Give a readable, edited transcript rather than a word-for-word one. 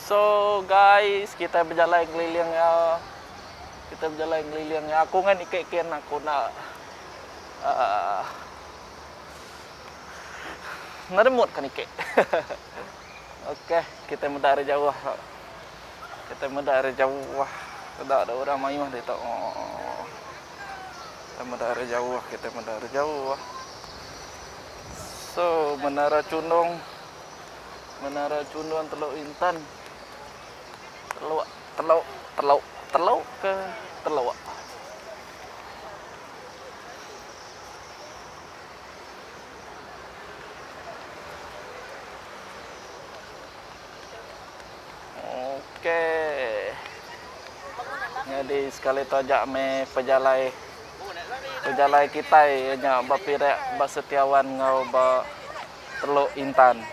So guys, kita berjalan keliling ya. Kita berjalan keliling ya. Aku kan ikan aku nak neremut kan ikan. Oke, kita mendarat jauh. Kita mendarat jauh. Tidak ada orang main mah itu. Kita mendarat jauh. Kita mendarat jauh. So Menara Cundung. Menara Cundung Teluk Intan. Teluk ke Teluk. Oke. Jadi sekali tojak me pejalai kita nya bapirek ba Setiawan ngau ba Teluk Intan.